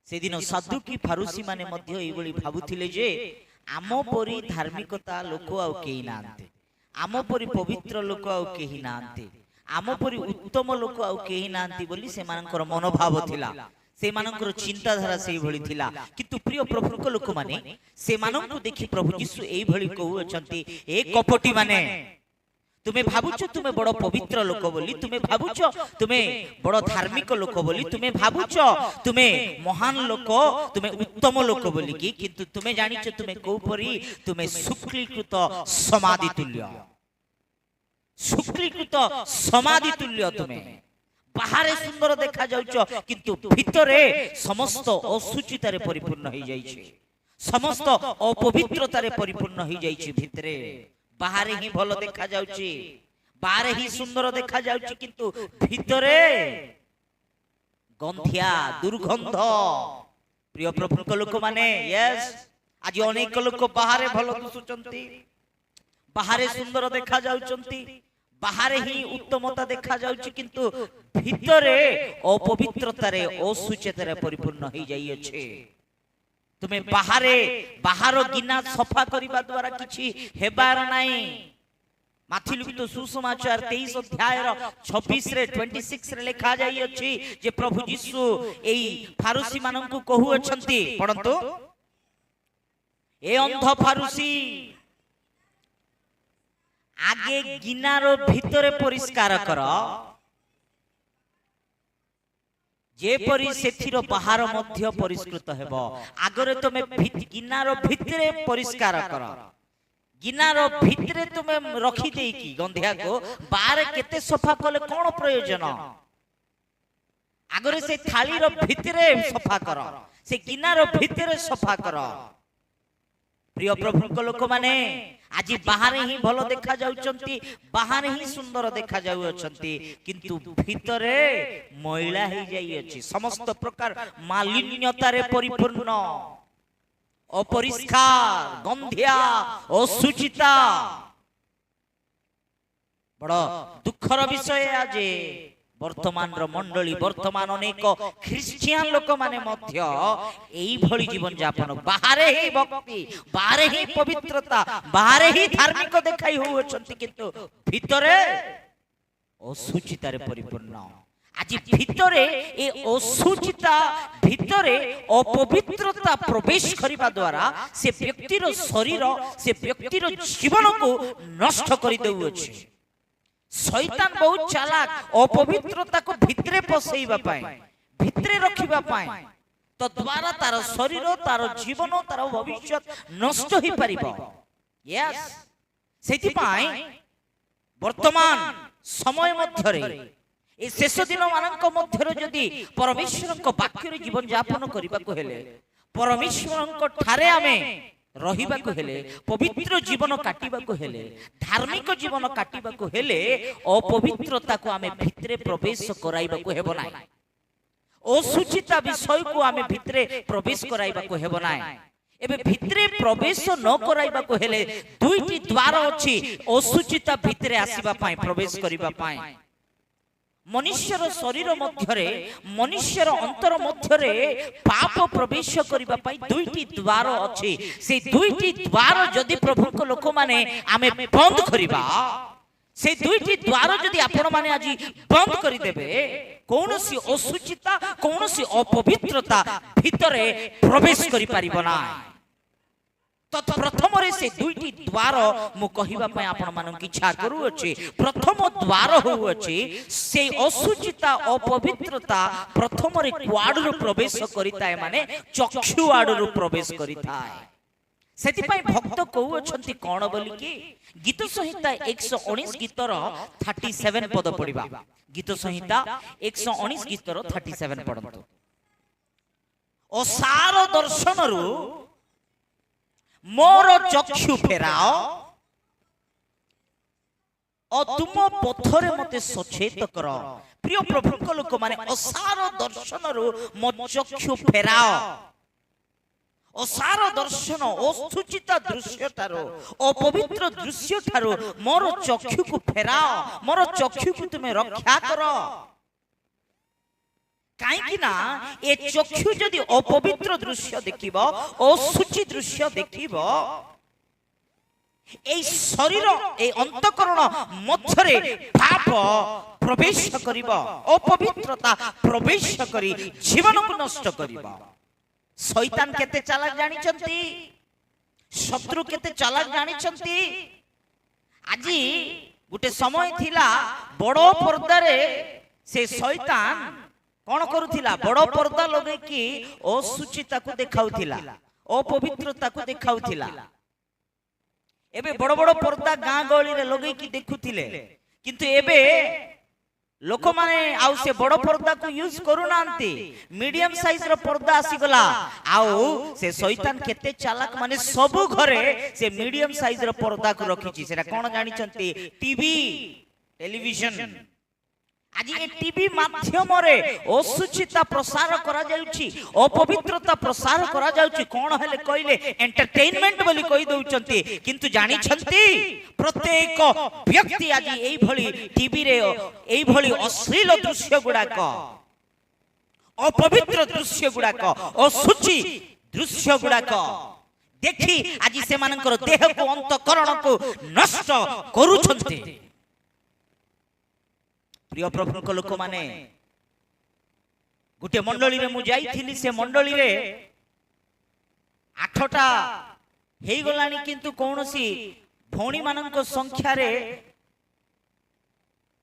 सेदिन साधुकी फारुसी माने मध्य एइबळी भाबुथिले जे आम परी धार्मिकता लोक आउ केही नांते, आम परी पवित्र लोक आउ केही नांते, आम परी उत्तम लोक आउ केही नांती बोली सेमानकर मनोभाव थिला, सेमानकर चिंताधारा सेही भଳି थिला। किंतु प्रिय प्रभुक लोक माने सेमानंकु देखि प्रभु यीशु एई भଳି कहू अछंती, ए कपटी माने तुम्हें भावुच तुम्हें बड़ पवित्र लोक बोली, तुम्हें भावुच तुम्हें बड़ धार्मिक लोक बोली, तुम्हें भावुच तुम्हें महान लोक, तुम्हें उत्तम लोक बोली कि किंतु तुम्हें जानिच तुम्हें कोपरी तुम्हें शुक्लीकृत समाधि तुल्य, शुक्लीकृत समाधि तुल्य। तुम्हें बाहर सुंदर देखा जाउच किंतु भितरे समस्त असुचितारे परिपूर्ण हो जाइछे, समस्त अपवित्रतारे परिपूर्ण हो जाइछे। भितरे बाहर ही भल देखा जाउची, बाहर ही सुंदर देखा जाउची किंतु भितरे गंधिया दुर्गंध। प्रिय प्रभु लोक माने यस आज अनेक लोक बाहर भल दिसुचंती, बाहर सुंदर देखा जाउचंती, बाहर ही उत्तमता देखा जाउची किंतु भितरे अपवित्रतारे असुचितारे परिपूर्ण हो जाई अछि। तुम्हें बाहर गिना सफा करने द्वारा किछि हेबार नाही। माथि लिखित सुसमाचार 23 अध्याय 26 रे 26 रे लिखा जाई अछि जे प्रभु यीशु एई फारुसी माननकु कहू अछंती, पढंतु, ए अंध फारुसी आगे गिनारो भितरे परिष्कार कर, जेपरी सेथिर बाहर मध्य परिष्कृत हेबो। आगरे तुमे गिनारो भितरे परिष्कार कर, गिनारो भितरे तुमे रखी देई की गंधिया को बाहर केते सफा कले कोन प्रयोजन। आगरे से थाली रो भितरे सफा कर, से गिनारो भितरे सफा कर। प्रिय प्रभु लोक माने आज बाहर ही भल देखा जाउचंती, बाहर ही सुंदर देखा जाउचंती किंतु भितरे मैला ही जाई अछि, समस्त प्रकार मालिन्यतारे परिपूर्ण, अपरिष्कार, गंधिया, असुचिता। बड़ दुखर विषय आज वर्तमान मंडली, वर्तमान अनेक ख्रिस्टियान लोक माने मध्य एई भली जीवन यापन, बाहर ही भक्ति, बाहर ही पवित्रता, बाहर ही धार्मिक देखाई होउछंती किंतु भितरे असुचितारे परिपूर्ण। आज भितरे ए असुचिता, भितरे अपवित्रता प्रवेश करिबा द्वारा से व्यक्तिर शरीर, से व्यक्तिर जीवन को नष्ट करि देउछि। शैतान बहुत चालाक, अपवित्रता को भितरे पसैबा पाए, भितरे रखिबा पाए, तो द्वारा तार शरीर, तार जीवन, तार भविष्य नष्ट ही परिबो। यस, सेति पाए वर्तमान समय मध्यरे ए शेष दिन मानक मध्यरे जदि परमेश्वरक वाक्य जीवन यापन करिबा को हेले, परमेश्वरक ठारे आमे रहिबा को हेले, पवित्र जीवन काटिबा को हेले, धार्मिक जीवन काटिबा को हेले, अपवित्रता को आमे भितरे प्रवेश कराइबा को हेबो नाही, असुचिता विषय को आमे भितरे प्रवेश कराइबा को हेबो नाही। एबे भितरे प्रवेश न कराइबा को हेले दुईटी द्वार अछि असुचिता भितरे आसीबा पाए, प्रवेश करिबा पाए। मनुष्यर शरीर मध्यरे, मनुष्यर अंतर मध्यरे पाप प्रवेश करिबा पाई दुईटी द्वार अछि। से दुईटी द्वार जदि प्रभुक लोक माने आमे बंद करिबा, से दुईटी द्वार जदि आपण माने आज बंद करि देबे, कोनोसी असुचिता, कोनोसी अपवित्रता भितरे प्रवेश करि पारिबो ना। तो प्रथम रे से दुईटी द्वार मु कहिबा पय आपण मानन की इच्छा करू अछि। प्रथम द्वार हो अछि से असुचिता, अपवित्रता प्रथम रे क्वाडरु प्रवेश करिताय, माने चक्षु आडरु प्रवेश करिताय। सेति पय भक्त कहू अछंती कोन बोली कि गीत संहिता 119 गीतर 37 पद पढिबा। गीत संहिता 119 गीतर 37 पढंतु। असार दर्शनरु मोर चक्षु फेराओ और तुम पथरे मते सचेत कर। प्रिय प्रभु लोक माने असार दर्शन रु मो चक्षु फेराओ, असार दर्शन, असुचिता दृश्य ठारो, अपवित्र दृश्य ठारो मोर चक्षु को फेराओ, मोर चक्षु को तुमे रक्षा कर। कहीं ना ए चक्षु जदि अपवित्र दृश्य देखिब असुचि दृश्य देखिब এই শরীর এই অন্তঃকরণ মধ্যরে পাপ প্রবেশ করিব অপবিত্রতা প্রবেশ করি জীবনକୁ নষ্ট করিব। শয়তান কেতে চালাক জানিছন্তি, শত্রু কেতে চালাক জানিছন্তি। আজি গোটে সময় থিলা বড় পর্দারে সে শয়তান কোন করুথিলা, বড় পর্দা লগাইকি অসুচিতাକୁ দেখাউথিলা, অপবিত্রতাକୁ দেখাউথিলা। एबे बड़ बड़ पर्दा गाँ गहली रे लगेकी देखुथिले, किंतु एबे लोक माने आउ से बड़ पर्दा को यूज करू नांती, मीडियम साइज रो पर्दा आसी गला। आउ से शैतान केते चालाक माने सबु घरे से मीडियम साइज रो पर्दा को रखिछि। सेटा कोन जानि छंती, टीवी टेलीविजन। आज ये टीवी माध्यम रे असुचिता प्रसार करा जाउछि, अपवित्रता प्रसार करा जाउछि। कोन हेले कइले एंटरटेनमेंट बोली कहि दउचंती, किंतु जानि छंती प्रत्येक व्यक्ति आज एई भली टीवी रे एई भली अश्लील दृश्य गुडाक, अपवित्र दृश्य गुडाक, असुचि दृश्य गुडाक देखि आज से मानकर देह को अंतःकरण को नष्ट करूछंती। प्रिय प्रभु को लोक माने गोटे मंडली रे मु जाइथिली, से मंडली रे 8टा हेई गलानी, किंतु कोनोसी भौणी मानक संख्या रे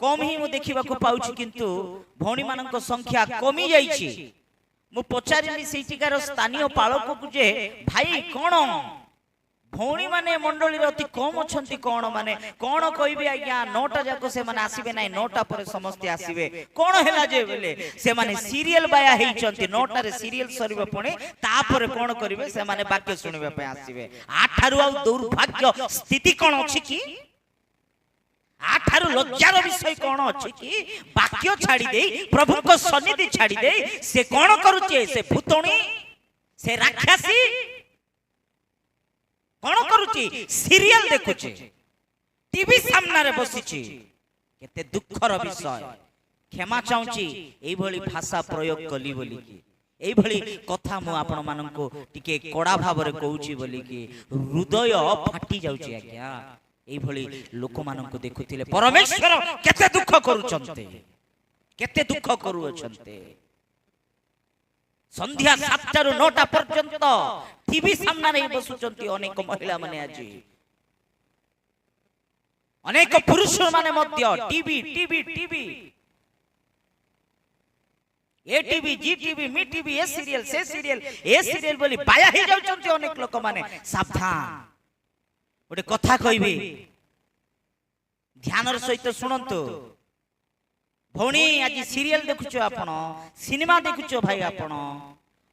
कम ही मु देखिबा को पाउछि, किंतु भौणी मानक संख्या कमी जाइछि। मु पचारिली सेटिकार स्थानीय पालक को जे भाई कोन भौणी माने मंडली रे अति कम अछंती, कोन माने कोन कहबे आज्ञा 9टा जाको से माने आसीबे नै, 9टा पर समस्त आसीबे। कोन हैला जे बेले से माने सीरियल बाया हेइचंती, 9टा रे सीरियल सरीबे पणे तापर कोन करिवे से माने वाक्य सुनिबे पे आसीबे। आठारु आ दुर्भाग्य स्थिति कोन अछि कि, आठारु लज्जार विषय कोन अछि कि वाक्य छाडी देई प्रभु को सन्निधि छाडी देई से कोन करूचे, से भूतणी से राक्षसी कोन करूची, सीरियल देखुची, टीवी सामने रे बसिची। केते दुखर विषय। क्षमा चाहूची एई भली भाषा प्रयोग कली बोली कि, एई भली कथा मु आपण माननको टिके कड़ा भाव रे कहूची बोली कि हृदय फाटी जाउची। आज्ञा एई भली लोक माननको देखुथिले परमेश्वर केते दुख करूचंते, केते दुख करूअछंते। संध्या 7टा रु 9टा पर्यंत टीवी सामने रे बसुचंती अनेक महिला माने। आज अनेक पुरुष माने मध्य टीवी टीवी टीवी, ए टीवी जी टीवी मी टीवी, ए सीरियल से सीरियल, ए सीरियल बोली बाया ही जाउचंती अनेक लोक माने। सावधान, गोटे कथा कहबी, ध्यानर सहित सुनंतु। भौणी आज सीरियल देखुचो, आपण सिनेमा देखुचो, भाई आपण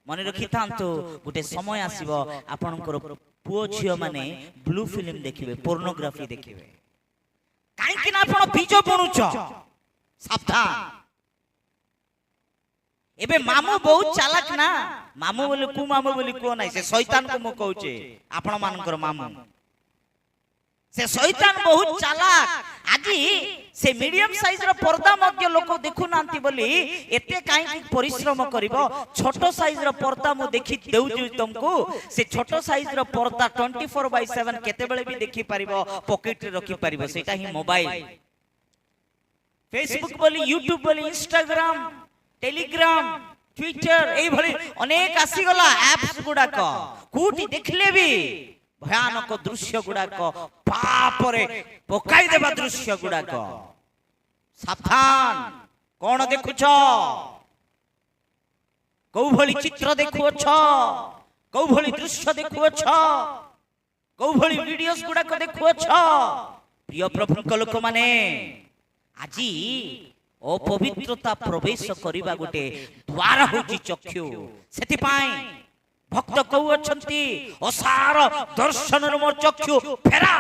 मन रखि थांतु, गोटे समय आसीबो आपनकर पुओ झियो माने ब्लू फिल्म देखिबे, पोर्नोग्राफी देखिबे। काई कि ना आपण बीज बुणुचो। सावधान। एबे मामू बहुत चालाक ना, मामू बोले कु मामू बोली को नाही, से शैतान को मु कहूचे आपण मानकर मामू। से शैतान बहुत चालाक। आज से मीडियम साइज रो पर्दा मध्य लोक देखु नांती बोली एते काई परिश्रम करिवो। छोटो साइज रो पर्दा मु देखि देउजु तुमको। से छोटो साइज रो पर्दा 24/7 केते बेले भी देखि परिवो, पॉकेट रे रखि परिवो। सेटा ही मोबाइल, फेसबुक बोली, यूट्यूब बोली, इंस्टाग्राम, टेलीग्राम, ट्विटर एई भली अनेक आसी गला एप्स गुडाक। कोठी देखले भी भयानक दृश्य गुडाक, पापरे पकाई देबा दृश्य गुडाक। सावधान। कोन देखुछ, कौ भली चित्र देखुछ, कौ भली दृश्य देखुछ, कौ भली वीडियोस गुडाक देखुछ। प्रिय प्रभु लोक माने आजी अपवित्रता प्रवेश करिबा गोटे द्वार होची चक्षु। सेति पाई भक्त कहू अछंती असार दर्शन मोर चक्षु फेरा,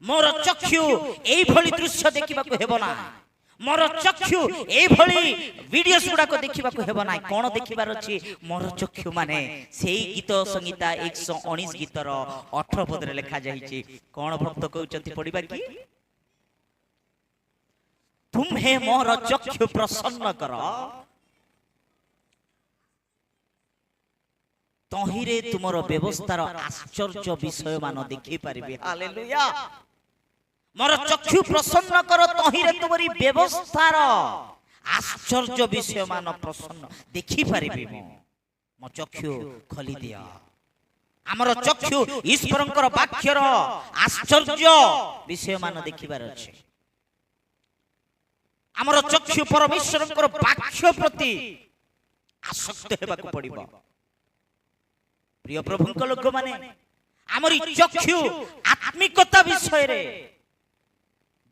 मोर चक्षु एई भली दृश्य देखिबा को हेबो ना, मोर चक्षु एई भली वीडियोस गुडा को देखिबा को हेबो ना। कोन देखिबार अछि मोर चक्षु माने सेई गीत संगीता 119 गीतर 18 पद रे लिखा जाईछि। कोन भक्त कहउचंती पढिबा कि, तुम्हे मोर चक्षु प्रसन्न कर, ତହିଁରେ ତୁମର ବ୍ୟବସ୍ଥାର ଆଶ୍ଚର୍ଯ୍ୟ ବିଷୟ ମାନ ଦେଖିପାରିବେ। ହାଲେଲୁୟା। ମୋର ଚକ୍ଷୁ ପ୍ରସନ୍ନ କର, ତହିଁରେ ତୁମରି ବ୍ୟବସ୍ଥାର ଆଶ୍ଚର୍ଯ୍ୟ ବିଷୟ ମାନ ପ୍ରସନ୍ନ ଦେଖିପାରିବି। ମୋ ଚକ୍ଷୁ ଖୋଲି ଦିଅ। ଆମର ଚକ୍ଷୁ ଈଶ୍ୱରଙ୍କର ବାକ୍ୟର ଆଶ୍ଚର୍ଯ୍ୟ ବିଷୟ ମାନ ଦେଖିବାର ଅଛି। ଆମର ଚକ୍ଷୁ ପରମେଶ୍ୱରଙ୍କର ବାକ୍ୟ ପ୍ରତି ଆସକ୍ତ ହେବାକୁ ପଡ଼ିବ। ପ୍ରିୟ ପ୍ରଭୁଙ୍କ ଲୋକମାନେ, ଆମର ଚକ୍ଷୁ ଆତ୍ମିକତା ବିଷୟରେ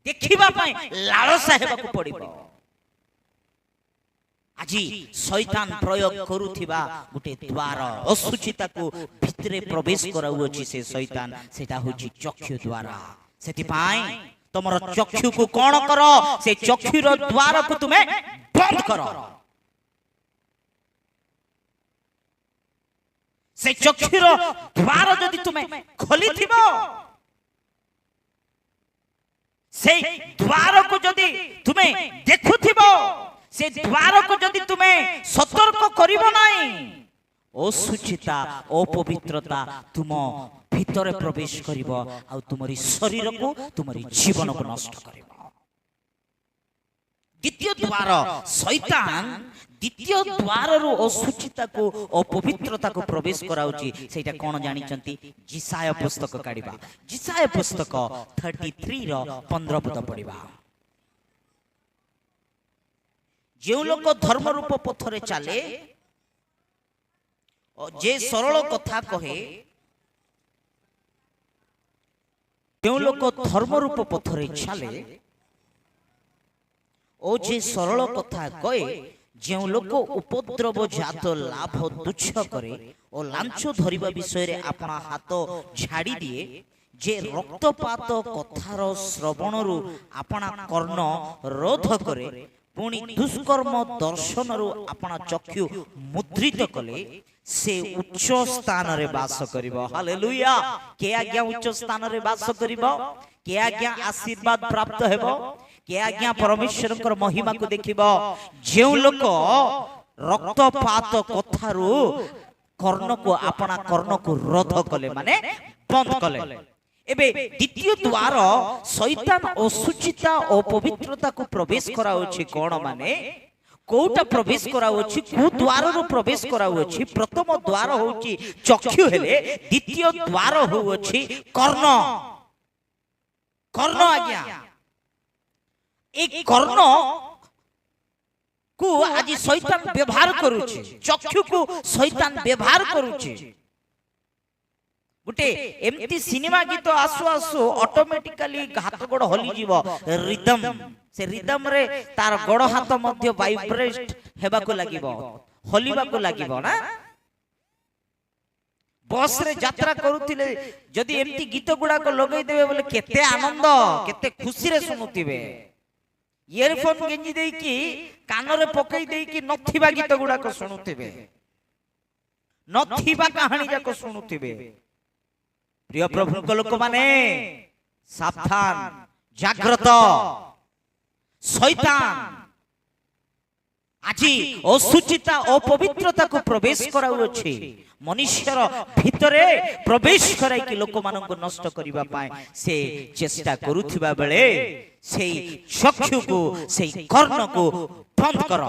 ଦେଖିବା ପାଇଁ ଲାଳସା ହେବାକୁ ପଡ଼ିବ। ଆଜି ଶୈତାନ ପ୍ରୟୋଗ କରୁଥିବା ଗୋଟେ ଦ୍ୱାର, ଅଶୁଚିତାକୁ ଭିତରେ ପ୍ରବେଶ କରାଉଅଛି ସେ ଶୈତାନ, ସେଟା ହେଉଛି ଚକ୍ଷୁ ଦ୍ୱାର। ସେଥିପାଇଁ ତମର ଚକ୍ଷୁକୁ କଣ କର? ସେ ଚକ୍ଷୁର ଦ୍ୱାରକୁ ତୁମେ ବନ୍ଦ କର। ସେ ଚକ୍ଷୁର ଦ୍ୱାର ଯଦି ତୁମେ ଖୋଲିଥିବ, সেই দ্বারକୁ যদি তুমি দেখুথিব, সেই দ্বারକୁ যদি তুমি সতর্ক করিব নাই, অশুচিতা অপবিত্রতা তুম ভিতরে প্রবেশ করিব আর তোমার শরীরକୁ তোমার জীবনକୁ নষ্ট করিব। দ্বিতীয় দ্বার শয়তান দ্বিতীয় দ্বারରୁ অশুচিতাକୁ অপবিত্রতাକୁ প্রবেশ କରାଉଛି। ସେଇଟା কোন জানিଛନ୍ତି? ଜିସାୟ ପୁସ୍ତକ କାଢିବା। ଜିସାୟ ପୁସ୍ତକ 33 ର 15 ପଦ ପଢିବା। ଯେଉଁ ଲୋକ ଧର୍ମ ରୂପ ପଥରେ ଚାଲେ, ଯେ ସରଳ କଥା କହେ, ଯେଉଁ ଲୋକ ଧର୍ମ ରୂପ ପଥରେ ଚାଲେ ଓ ଯେ ସରଳ କଥା କହେ, ଯେଉଁ ଲୋକ ଉପଦ୍ରବ ଜାତ ଲାଭ ତୁଚ୍ଛ କରେ ଓ ଲାଞ୍ଚ ଧରିବା ବିଷୟରେ ଆପଣ ହାତ ଝାଡ଼ି ଦିଏ, ଯେ ରକ୍ତପାତ କଥାର ଶ୍ରବଣରୁ ଆପଣ କର୍ଣ୍ଣ ରୋଧ କରେ, ପୁଣି ଦୁଷ୍କର୍ମ ଦର୍ଶନରୁ ଆପଣ ଚକ୍ଷୁ ମୁଦ୍ରିତ କଲେ, ସେ ଉଚ୍ଚ ସ୍ଥାନରେ ବାସ କରିବ। ହାଲେଲୁୟା। କେ ଆଜ୍ଞା ଉଚ୍ଚ ସ୍ଥାନରେ ବାସ କରିବ? କେ ଆଜ୍ଞା ଆଶୀର୍ବାଦ ପ୍ରାପ୍ତ ହେବ? କେ ଆଜ୍ଞା ପରମେଶ୍ୱରଙ୍କର ମହିମାକୁ ଦେଖିବ? ଯେଉଁ ଲୋକ ରକ୍ତପାତ କଥାରୁ କର୍ଣ୍ଣକୁ ଆପଣ କର୍ଣ୍ଣକୁ ରୋଧ କଲେ, ମାନେ ବନ୍ଦ କଲେ। ଏବେ ଦ୍ୱିତୀୟ ଦ୍ୱାର ଶୈତାନ ଅଶୁଚିତା ଓ ପବିତ୍ରତାକୁ ପ୍ରବେଶ କରାଉଛି। କଣ ମାନେ କୋଉଟା ପ୍ରବେଶ କରାଉଛି? କୋଉ ଦ୍ୱାରରୁ ପ୍ରବେଶ କରାଉଛି? ପ୍ରଥମ ଦ୍ୱାର ହେଉଛି ଚକ୍ଷୁ, ହେଲେ ଦ୍ୱିତୀୟ ଦ୍ୱାର ହେଉଛି କର୍ଣ୍ଣ। କର୍ଣ୍ଣ ଆଜ୍ଞା, এই কর্ণ কু আজি শয়তান ব্যবহার করুছে, চক্ষুকু শয়তান ব্যবহার করুছে। গোটে এমতি সিনেমা গীত আসু আসু অটোমেটিক্যালি হাত গোড় হলি যাব, রিদম, সে রিদম রে তার গোড় হাত মধ্য ভাইব্রেট হেবাকু লাগিব, হলিবাকু লাগিব না। বস রে যাত্রা করুতিলে যদি এমতি গীত গুড়াক লগাই দেবে বলে কেতে আনন্দ, কেতে খুশি রে শুনুতিবে। ইয়রফোন গেঞ্জি দেইকি কানরে পকাই দেইকি নথিবা গীত গুড়াক শুনুতিবে, নথিবা কাহানি যাক শুনুতিবে। প্রিয় প্রভুଙ୍କ ଲୋକମାନେ সাবধান, জাগ্রত। শয়তান আজি অশুচিতা অপবিত্রতাକୁ প্রবেশ କରାଉଅଛି। মনুষ্যর ভিতরে প্রবেশ করাইকি ଲୋକମାନଙ୍କୁ নষ্ট କରିବା ପାଇଁ ସେ চেষ্টা କରୁଥିବା ବେଳେ সেই চক্ষুକୁ সেই কর্ণକୁ বন্ধ কর।